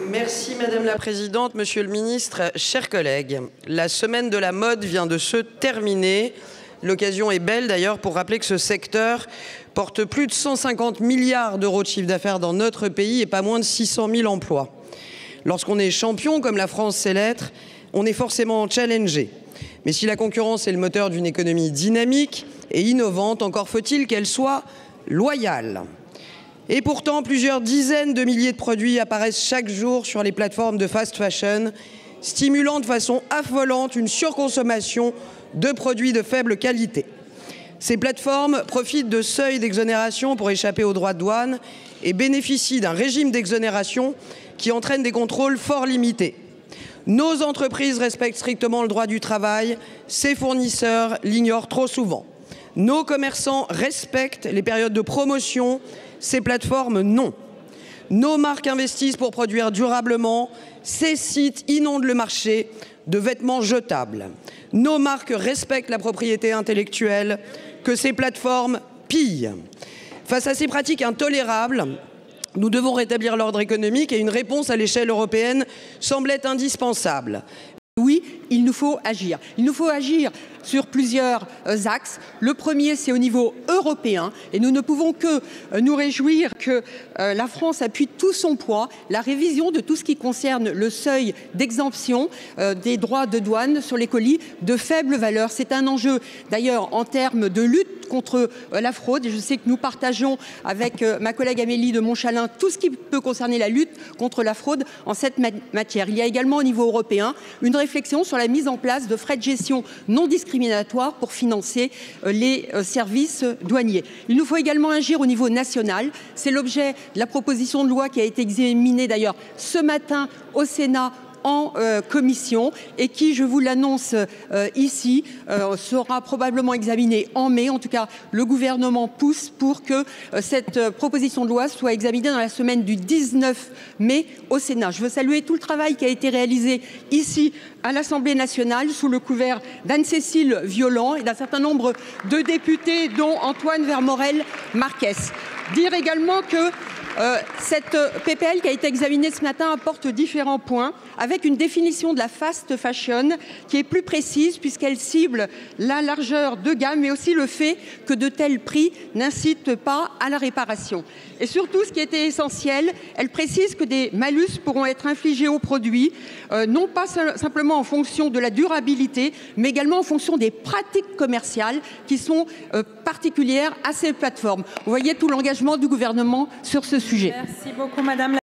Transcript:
Merci Madame la Présidente, Monsieur le Ministre, chers collègues. La semaine de la mode vient de se terminer. L'occasion est belle d'ailleurs pour rappeler que ce secteur porte plus de 150 milliards d'euros de chiffre d'affaires dans notre pays et pas moins de 600 000 emplois. Lorsqu'on est champion, comme la France sait l'être, on est forcément challengé. Mais si la concurrence est le moteur d'une économie dynamique et innovante, encore faut-il qu'elle soit loyale. Et pourtant, plusieurs dizaines de milliers de produits apparaissent chaque jour sur les plateformes de fast fashion, stimulant de façon affolante une surconsommation de produits de faible qualité. Ces plateformes profitent de seuils d'exonération pour échapper aux droits de douane et bénéficient d'un régime d'exonération qui entraîne des contrôles fort limités. Nos entreprises respectent strictement le droit du travail, ces fournisseurs l'ignorent trop souvent. Nos commerçants respectent les périodes de promotion, ces plateformes non. Nos marques investissent pour produire durablement, ces sites inondent le marché de vêtements jetables. Nos marques respectent la propriété intellectuelle que ces plateformes pillent. Face à ces pratiques intolérables, nous devons rétablir l'ordre économique et une réponse à l'échelle européenne semblait indispensable. Oui, il nous faut agir. Il nous faut agir sur plusieurs axes. Le premier, c'est au niveau européen et nous ne pouvons que nous réjouir que la France appuie tout son poids, la révision de tout ce qui concerne le seuil d'exemption des droits de douane sur les colis de faible valeur. C'est un enjeu d'ailleurs en termes de lutte contre la fraude et je sais que nous partageons avec ma collègue Amélie de Montchalin tout ce qui peut concerner la lutte contre la fraude en cette matière. Il y a également au niveau européen une réflexion sur la mise en place de frais de gestion non discriminatoires pour financer les services douaniers. Il nous faut également agir au niveau national. C'est l'objet de la proposition de loi qui a été examinée d'ailleurs ce matin au Sénat en commission et qui, je vous l'annonce ici, sera probablement examinée en mai. En tout cas, le gouvernement pousse pour que cette proposition de loi soit examinée dans la semaine du 19 mai au Sénat. Je veux saluer tout le travail qui a été réalisé ici à l'Assemblée nationale sous le couvert d'Anne-Cécile Violent et d'un certain nombre de députés dont Antoine Vermorel-Marquez. Dire également que cette PPL qui a été examinée ce matin apporte différents points avec une définition de la fast fashion qui est plus précise puisqu'elle cible la largeur de gamme mais aussi le fait que de tels prix n'incitent pas à la réparation. Et surtout, ce qui était essentiel, elle précise que des malus pourront être infligés aux produits, non pas simplement en fonction de la durabilité, mais également en fonction des pratiques commerciales qui sont particulières à ces plateformes. Vous voyez tout l'engagement du gouvernement sur ce sujet. Merci beaucoup, Madame.